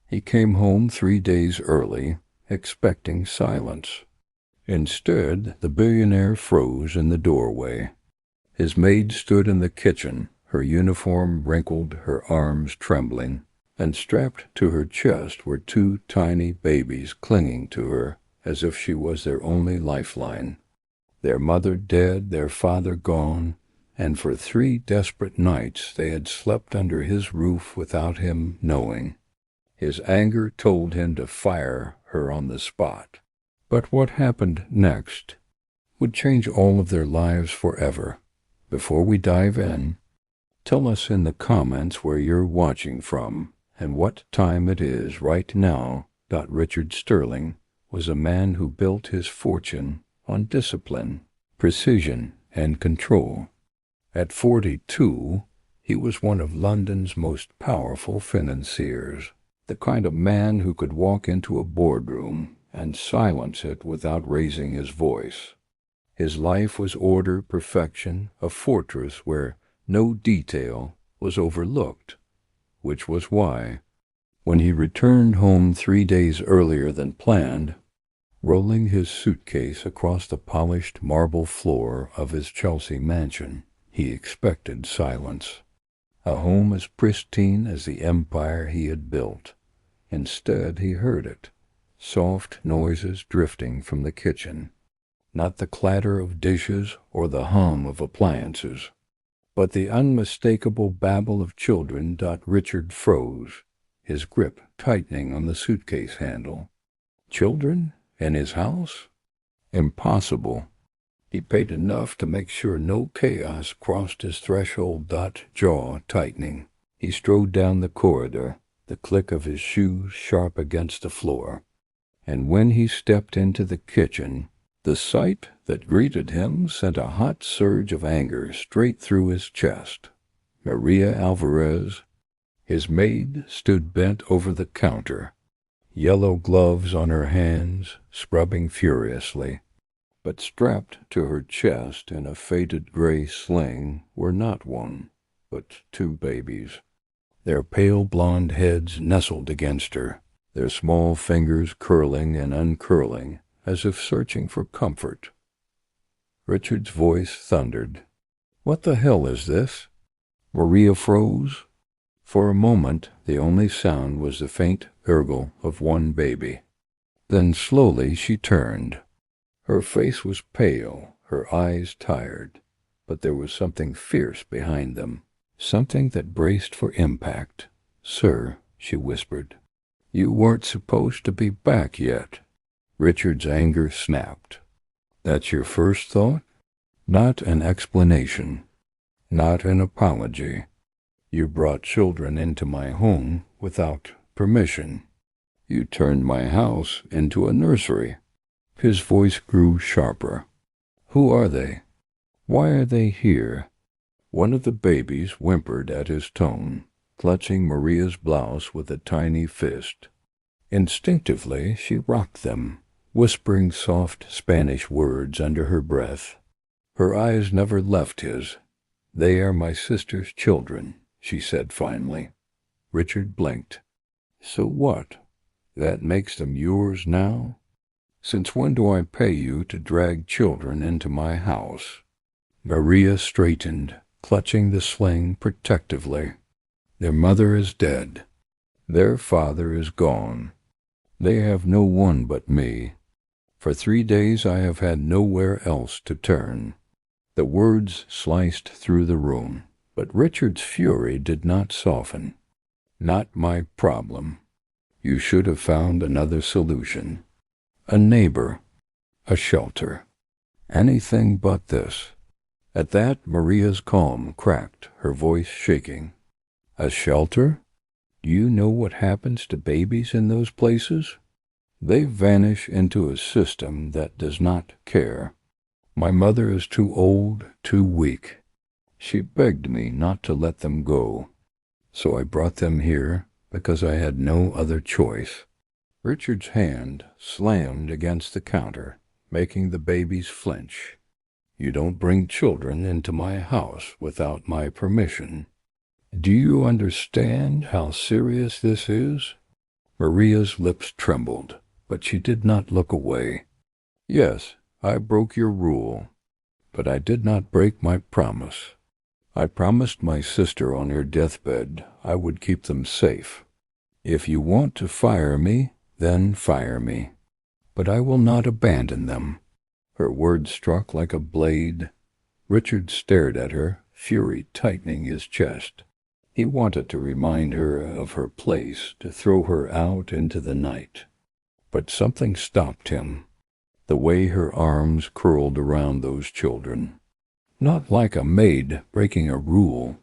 He came home 3 days early, expecting silence. Instead, the billionaire froze in the doorway. His maid stood in the kitchen, her uniform wrinkled, her arms trembling, and strapped to her chest were 2 tiny babies clinging to her as if she was their only lifeline. Their mother dead, their father gone, and for 3 desperate nights they had slept under his roof without him knowing. His anger told him to fire her on the spot. But what happened next would change all of their lives forever. Before we dive in, tell us in the comments where you're watching from and what time it is right now. Richard Sterling was a man who built his fortune on discipline, precision, and control. At 42, he was one of London's most powerful financiers, the kind of man who could walk into a boardroom and silence it without raising his voice. His life was order, perfection, a fortress where no detail was overlooked, which was why, when he returned home 3 days earlier than planned, rolling his suitcase across the polished marble floor of his Chelsea mansion, he expected silence. A home as pristine as the empire he had built. Instead, he heard it. Soft noises drifting from the kitchen. Not the clatter of dishes or the hum of appliances, but the unmistakable babble of children. Richard froze, his grip tightening on the suitcase handle. Children in his house? Impossible. He paid enough to make sure no chaos crossed his threshold. Jaw tightening, he strode down the corridor, the click of his shoes sharp against the floor. And when he stepped into the kitchen, the sight that greeted him sent a hot surge of anger straight through his chest. Maria Alvarez, his maid, stood bent over the counter, yellow gloves on her hands, scrubbing furiously. But strapped to her chest in a faded gray sling were not 1, but 2 babies. Their pale blonde heads nestled against her, their small fingers curling and uncurling as if searching for comfort. Richard's voice thundered. "What the hell is this?" Maria froze. For a moment, the only sound was the faint gurgle of 1 baby. Then slowly she turned. Her face was pale, her eyes tired, but there was something fierce behind them, something that braced for impact. "Sir," she whispered, "you weren't supposed to be back yet." Richard's anger snapped. "That's your first thought? Not an explanation. Not an apology. You brought children into my home without permission. You turned my house into a nursery." His voice grew sharper. "Who are they? Why are they here?" One of the babies whimpered at his tone, clutching Maria's blouse with a tiny fist. Instinctively, she rocked them, whispering soft Spanish words under her breath. Her eyes never left his. "They are my sister's children," she said finally. Richard blinked. "So what? That makes them yours now? Since when do I pay you to drag children into my house?" Maria straightened, clutching the sling protectively. "Their mother is dead. Their father is gone. They have no one but me. For 3 days I have had nowhere else to turn." The words sliced through the room, but Richard's fury did not soften. "Not my problem. You should have found another solution. A neighbor. A shelter. Anything but this." At that, Maria's calm cracked, her voice shaking. "A shelter? Do you know what happens to babies in those places? They vanish into a system that does not care. My mother is too old, too weak. She begged me not to let them go. So I brought them here because I had no other choice." Richard's hand slammed against the counter, making the babies flinch. "You don't bring children into my house without my permission. Do you understand how serious this is? Maria's lips trembled, but she did not look away. Yes, I broke your rule, but I did not break my promise. I promised my sister on her deathbed I would keep them safe. If you want to fire me, then fire me. But I will not abandon them. Her words struck like a blade. Richard stared at her, fury tightening his chest. He wanted to remind her of her place, to throw her out into the night. But something stopped him. The way her arms curled around those children. Not like a maid breaking a rule,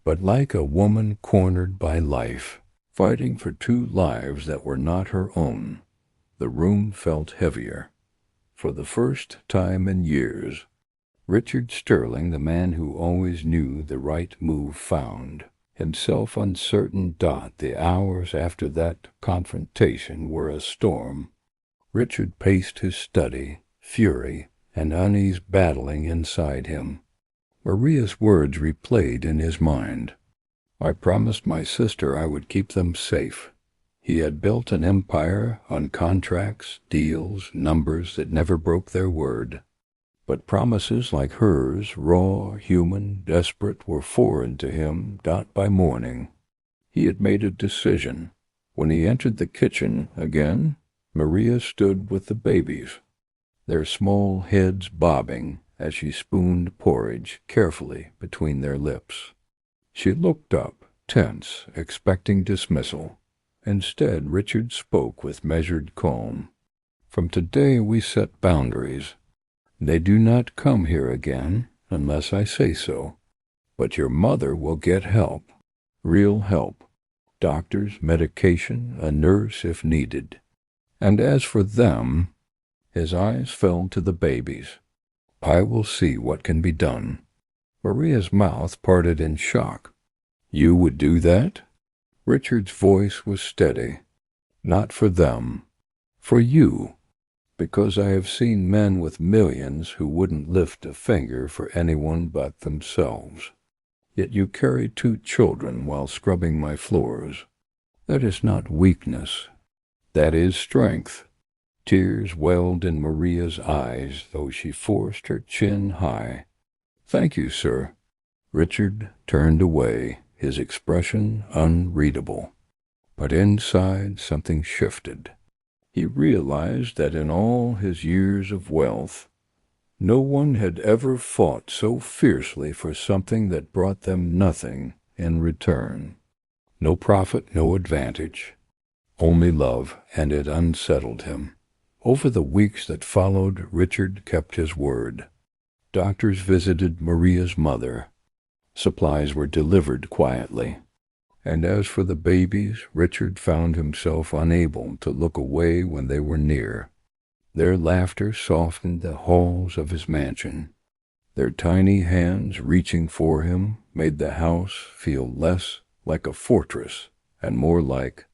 but like a woman cornered by life, fighting for two lives that were not her own. The room felt heavier. For the first time in years, Richard Sterling, the man who always knew the right move, found himself uncertain. The hours after that confrontation were a storm. Richard paced his study, fury and unease battling inside him. Maria's words replayed in his mind. I promised my sister I would keep them safe. He had built an empire on contracts, deals, numbers that never broke their word. But promises like hers, raw, human, desperate, were foreign to him. By morning, he had made a decision. When he entered the kitchen again, Maria stood with the babies, their small heads bobbing as she spooned porridge carefully between their lips. She looked up, tense, expecting dismissal. Instead, Richard spoke with measured calm. From today we set boundaries. They do not come here again unless I say so. But your mother will get help, real help, doctors, medication, a nurse if needed. And as for them, his eyes fell to the babies. I will see what can be done. Maria's mouth parted in shock. You would do that? Richard's voice was steady. Not for them. For you. Because I have seen men with millions who wouldn't lift a finger for anyone but themselves. Yet you carried 2 children while scrubbing my floors. That is not weakness. That is strength. Tears welled in Maria's eyes, though she forced her chin high. Thank you, sir. Richard turned away, his expression unreadable. But inside something shifted. He realized that in all his years of wealth, no one had ever fought so fiercely for something that brought them nothing in return. No profit, no advantage, only love, and it unsettled him. Over the weeks that followed, Richard kept his word. Doctors visited Maria's mother. Supplies were delivered quietly. And as for the babies, Richard found himself unable to look away when they were near. Their laughter softened the halls of his mansion. Their tiny hands reaching for him made the house feel less like a fortress and more like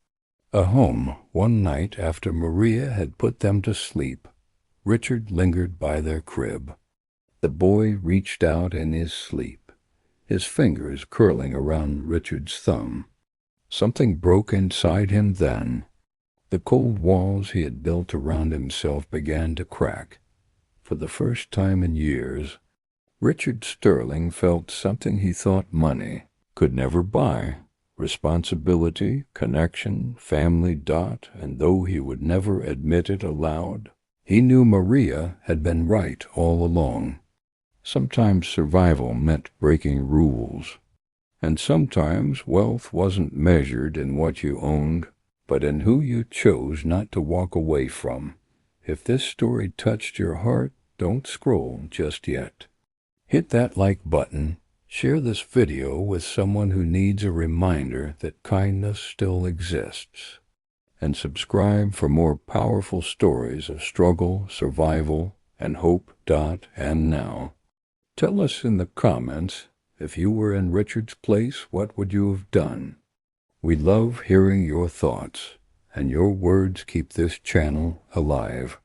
a home. One night after Maria had put them to sleep, Richard lingered by their crib. The boy reached out in his sleep, his fingers curling around Richard's thumb. Something broke inside him then. The cold walls he had built around himself began to crack. For the first time in years, Richard Sterling felt something he thought money could never buy. Responsibility, connection, family. And though he would never admit it aloud, he knew Maria had been right all along. Sometimes survival meant breaking rules, and sometimes wealth wasn't measured in what you owned, but in who you chose not to walk away from. If this story touched your heart, don't scroll just yet. Hit that like button. Share this video with someone who needs a reminder that kindness still exists. And subscribe for more powerful stories of struggle, survival, and hope. And now, tell us in the comments, if you were in Richard's place, what would you have done? We love hearing your thoughts, and your words keep this channel alive.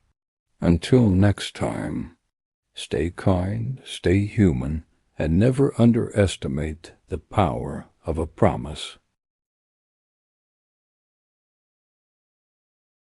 Until next time, stay kind, stay human, and never underestimate the power of a promise.